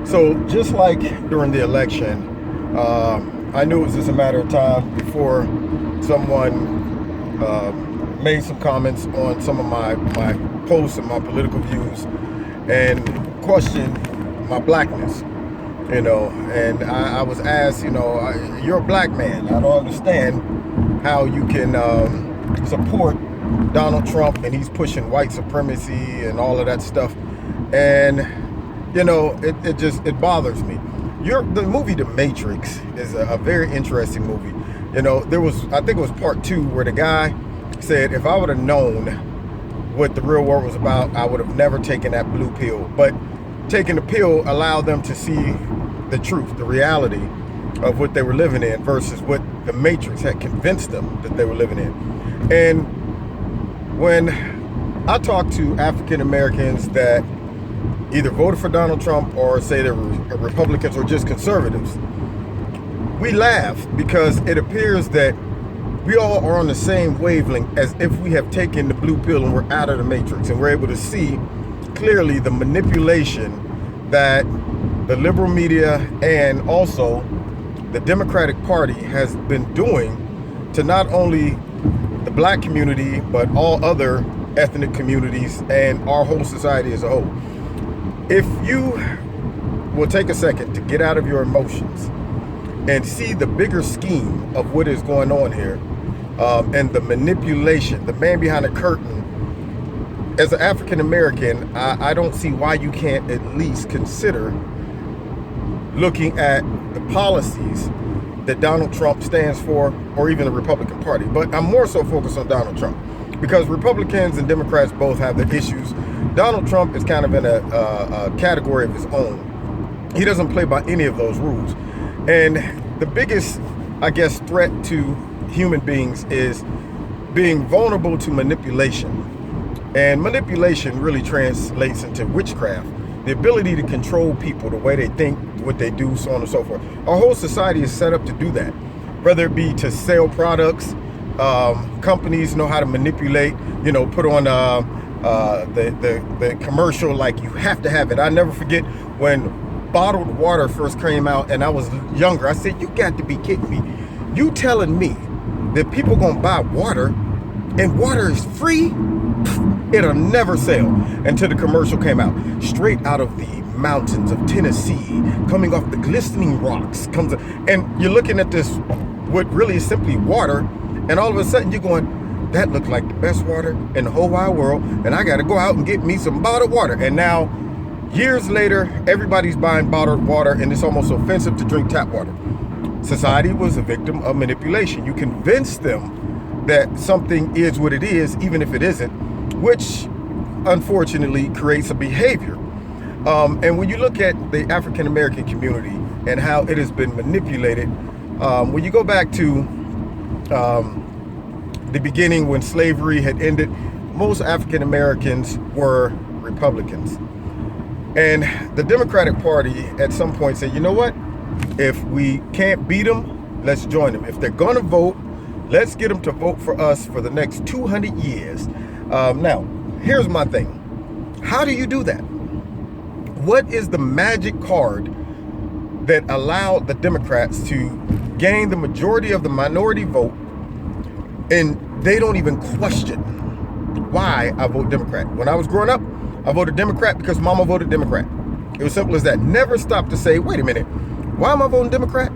So just like during the election, I knew it was just a matter of time before someone made some comments on some of my posts and my political views and questioned my blackness. And I was asked, you're a black man. I don't understand how you can support Donald Trump and he's pushing white supremacy and all of that stuff. And it bothers me. The movie The Matrix is a very interesting movie. I think it was part 2 where the guy said, if I would have known what the real world was about, I would have never taken that blue pill. But taking the pill allowed them to see the truth, the reality of what they were living in versus what the Matrix had convinced them that they were living in. And when I talk to African Americans that either voted for Donald Trump or say they're Republicans or just conservatives, we laugh because it appears that we all are on the same wavelength as if we have taken the blue pill and we're out of the Matrix and we're able to see clearly the manipulation that the liberal media and also the Democratic Party has been doing to not only the black community, but all other ethnic communities and our whole society as a whole. If you will take a second to get out of your emotions and see the bigger scheme of what is going on here, and the manipulation, the man behind the curtain, as an African American, I don't see why you can't at least consider looking at the policies that Donald Trump stands for, or even the Republican Party. But I'm more so focused on Donald Trump because Republicans and Democrats both have their issues. Donald Trump is kind of in a category of his own. He doesn't play by any of those rules. And the biggest, I guess, threat to human beings is being vulnerable to manipulation. And manipulation really translates into witchcraft. The ability to control people, the way they think, what they do, so on and so forth. Our whole society is set up to do that. Whether it be to sell products, companies know how to manipulate, put on the commercial like you have to have it. I never forget when bottled water first came out and I was younger. I said, you got to be kidding me. You telling me that people gonna buy water and water is free? It'll never sell. Until the commercial came out. Straight out of the mountains of Tennessee, coming off the glistening rocks, and you're looking at this, what really is simply water, and all of a sudden you're going, that looked like the best water in the whole wide world, and I gotta go out and get me some bottled water. And now, years later, everybody's buying bottled water, and it's almost offensive to drink tap water. Society was a victim of manipulation. You convince them that something is what it is, even if it isn't, which unfortunately creates a behavior. And when you look at the African American community and how it has been manipulated, when you go back to the beginning when slavery had ended, most African Americans were Republicans. And the Democratic Party at some point said, you know what? If we can't beat them, let's join them. If they're going to vote, let's get them to vote for us for the next 200 years. Now, here's my thing. How do you do that? What is the magic card that allowed the Democrats to gain the majority of the minority vote and they don't even question why I vote Democrat? When I was growing up, I voted Democrat because mama voted Democrat. It was simple as that. Never stopped to say, wait a minute, why am I voting Democrat?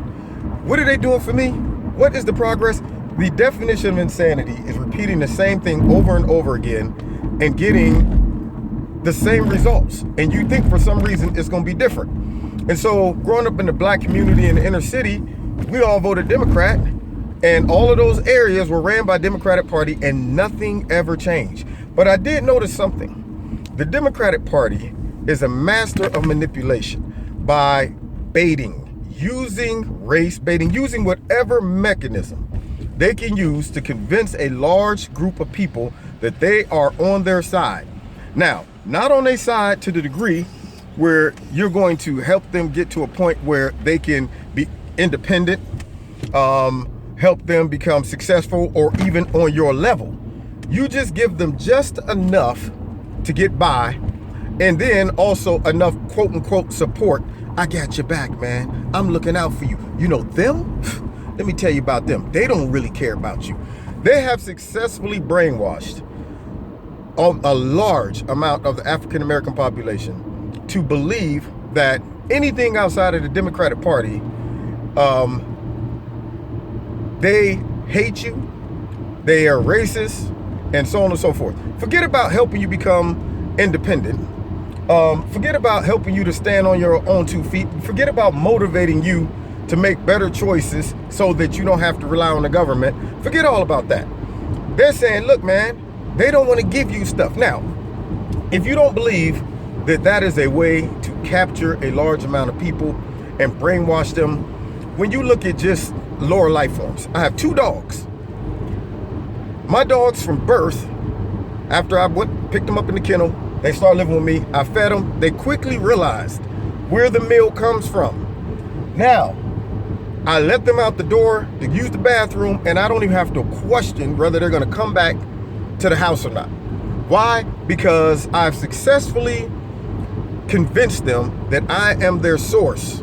What are they doing for me? What is the progress? The definition of insanity is repeating the same thing over and over again and getting the same results. And you think for some reason it's going to be different. And so growing up in the black community in the inner city, we all voted Democrat, and all of those areas were ran by Democratic Party and nothing ever changed. But I did notice something. The Democratic Party is a master of manipulation by baiting, using race baiting, using whatever mechanism they can use to convince a large group of people that they are on their side. Now, not on their side to the degree where you're going to help them get to a point where they can be independent, help them become successful, or even on your level. You just give them just enough to get by, And then also enough quote unquote support. I got your back, man. I'm looking out for you. You know them? Let me tell you about them. They don't really care about you. They have successfully brainwashed a large amount of the African American population to believe that anything outside of the Democratic Party, they hate you, they are racist, and so on and so forth. Forget about helping you become independent. Forget about helping you to stand on your own 2 feet. Forget about motivating you to make better choices so that you don't have to rely on the government. Forget all about that. They're saying, look, man, they don't want to give you stuff. Now, if you don't believe that that is a way to capture a large amount of people and brainwash them, when you look at just lower life forms, I have 2 dogs. My dogs from birth, after I picked them up in the kennel, they started living with me. I fed them. They quickly realized where the meal comes from. Now, I let them out the door to use the bathroom, and I don't even have to question whether they're going to come back to the house or not. Why? Because I've successfully convinced them that I am their source.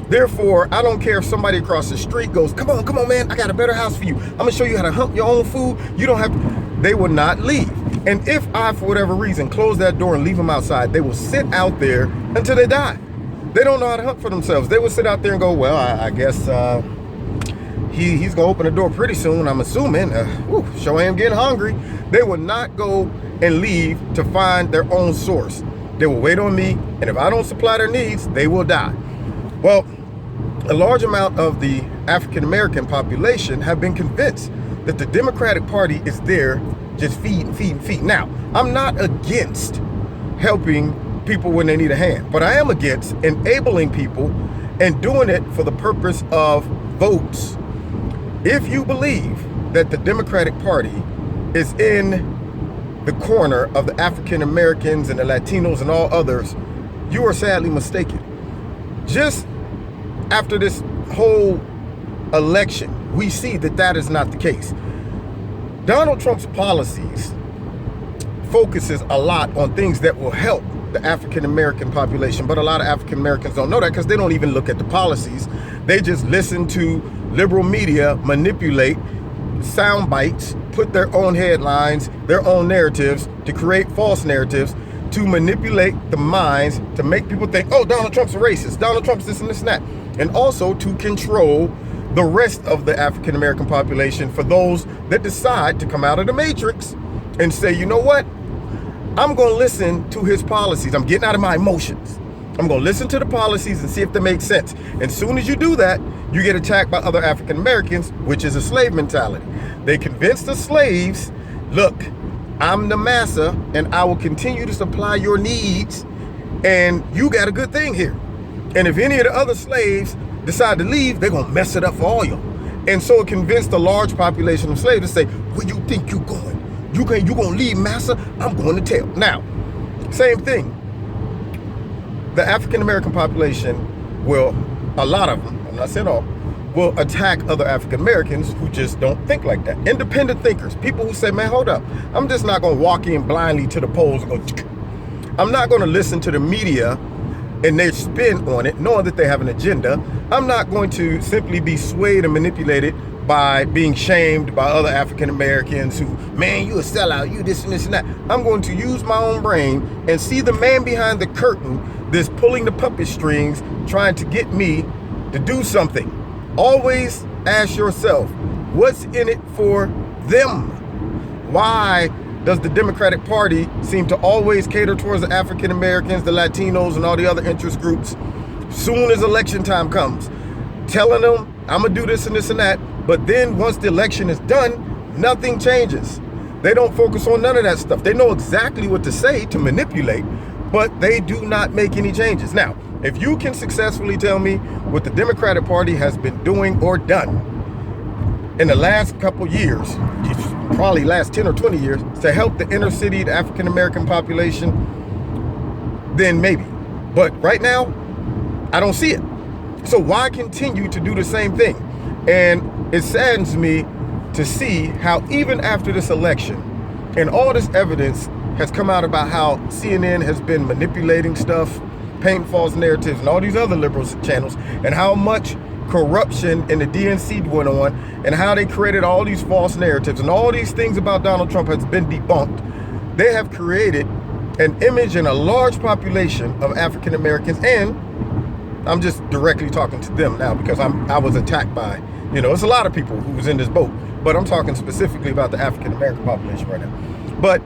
Therefore, I don't care if somebody across the street goes, come on, man, I got a better house for you. I'm gonna show you how to hunt your own food. You don't have to. They will not leave. And if I, for whatever reason, close that door and leave them outside, they will sit out there until they die. They don't know how to hunt for themselves. They will sit out there and go, well, I guess he's gonna open the door pretty soon, I'm assuming. Sure am getting hungry. They will not go and leave to find their own source. They will wait on me, and if I don't supply their needs, they will die. Well, a large amount of the African American population have been convinced that the Democratic Party is there just feeding. Now, I'm not against helping people when they need a hand, but I am against enabling people and doing it for the purpose of votes. If you believe that the Democratic Party is in the corner of the African Americans and the Latinos and all others, you are sadly mistaken. Just after this whole election, we see that that is not the case. Donald Trump's policies focuses a lot on things that will help the African American population, but a lot of African Americans don't know that because they don't even look at the policies. They just listen to liberal media manipulate sound bites, put their own headlines, their own narratives to create false narratives, to manipulate the minds, to make people think, oh, Donald Trump's a racist, Donald Trump's this and this and that, and also to control the rest of the African American population for those that decide to come out of the matrix and say, you know what, I'm going to listen to his policies. I'm getting out of my emotions. I'm going to listen to the policies and see if they make sense. And as soon as you do that, you get attacked by other African Americans, which is a slave mentality. They convince the slaves, look, I'm the massa and I will continue to supply your needs and you got a good thing here. And if any of the other slaves decide to leave, they're going to mess it up for all y'all. And so it convinced a large population of slaves to say, where you think you going? You going to leave massa? I'm going to tell. Now, same thing. The African American population will, a lot of them, I'm not saying all, will attack other African Americans who just don't think like that. Independent thinkers, people who say, man, hold up, I'm just not going to walk in blindly to the polls and go, I'm not going to listen to the media and their spin on it, knowing that they have an agenda. I'm not going to simply be swayed and manipulated by being shamed by other African Americans who, man, you a sellout, you this and this and that. I'm going to use my own brain and see the man behind the curtain that's pulling the puppet strings, trying to get me to do something. Always ask yourself, what's in it for them? Why does the Democratic Party seem to always cater towards the African Americans, the Latinos, and all the other interest groups soon as election time comes? Telling them, I'm gonna do this and this and that, but then once the election is done, nothing changes. They don't focus on none of that stuff. They know exactly what to say to manipulate, but they do not make any changes. Now, if you can successfully tell me what the Democratic Party has been doing or done in the last couple years, probably last 10 or 20 years, to help the inner city, the African American population, then maybe. But right now, I don't see it. So why continue to do the same thing? And it saddens me to see how even after this election and all this evidence has come out about how CNN has been manipulating stuff, painting false narratives, and all these other liberal channels, and how much corruption in the DNC went on, and how they created all these false narratives, and all these things about Donald Trump has been debunked. They have created an image in a large population of African Americans, and I'm just directly talking to them now because I was attacked by, it's a lot of people who was in this boat, but I'm talking specifically about the African American population right now. But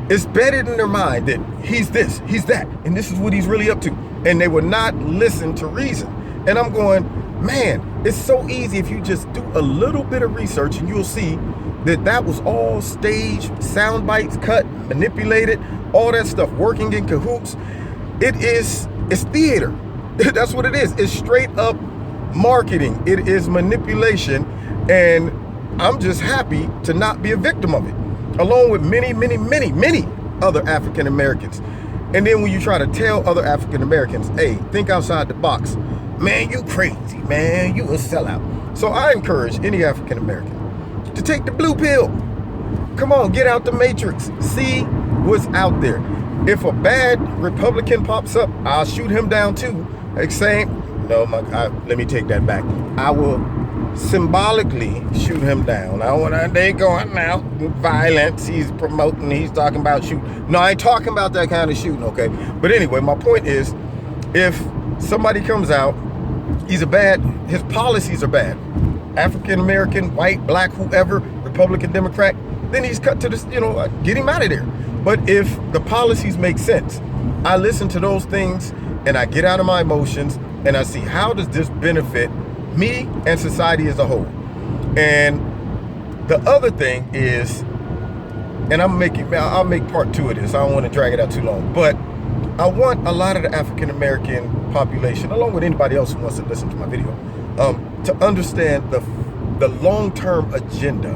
it's embedded in their mind that he's this, he's that, and this is what he's really up to, and they will not listen to reason. And I'm going, man, it's so easy if you just do a little bit of research, and you'll see that was all staged, sound bites cut, manipulated, all that stuff, working in cahoots. It's theater. That's what it is. It's straight up marketing. It is manipulation. And I'm just happy to not be a victim of it, along with many, many, many, many other African Americans. And then when you try to tell other African Americans, hey, think outside the box, man, you crazy, man, you a sellout. So I encourage any African American to take the blue pill. Come on, get out the matrix. See what's out there. If a bad Republican pops up, I'll shoot him down too. Like saying, no, let me take that back. I will symbolically shoot him down. I want they going out violence. He's promoting. He's talking about shooting. No, I ain't talking about that kind of shooting. Okay, but anyway, my point is, if somebody comes out, his policies are bad. African American, white, black, whoever, Republican, Democrat, then he's cut to this. Get him out of there. But if the policies make sense, I listen to those things and I get out of my emotions and I see how does this benefit me and society as a whole. And the other thing is, and I'll make part 2 of this. I don't want to drag it out too long, but I want a lot of the African American population, along with anybody else who wants to listen to my video, to understand the long-term agenda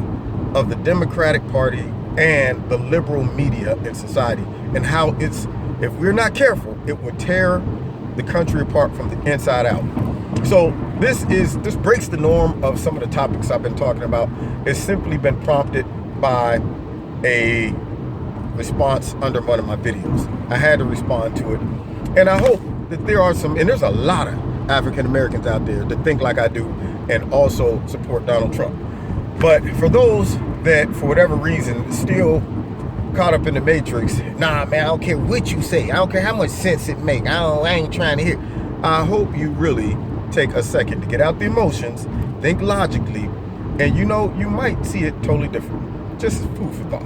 of the Democratic Party and the liberal media in society, and how if we're not careful, it would tear the country apart from the inside out. So this breaks the norm of some of the topics I've been talking about. It's simply been prompted by a response under one of my videos. I had to respond to it, and I hope that there's a lot of African Americans out there that think like I do and also support Donald Trump. But for those that, for whatever reason, still caught up in the matrix, nah, man, I don't care what you say. I don't care how much sense it make. I ain't trying to hear. I hope you really take a second to get out the emotions, think logically, and you might see it totally different. Just food for thought.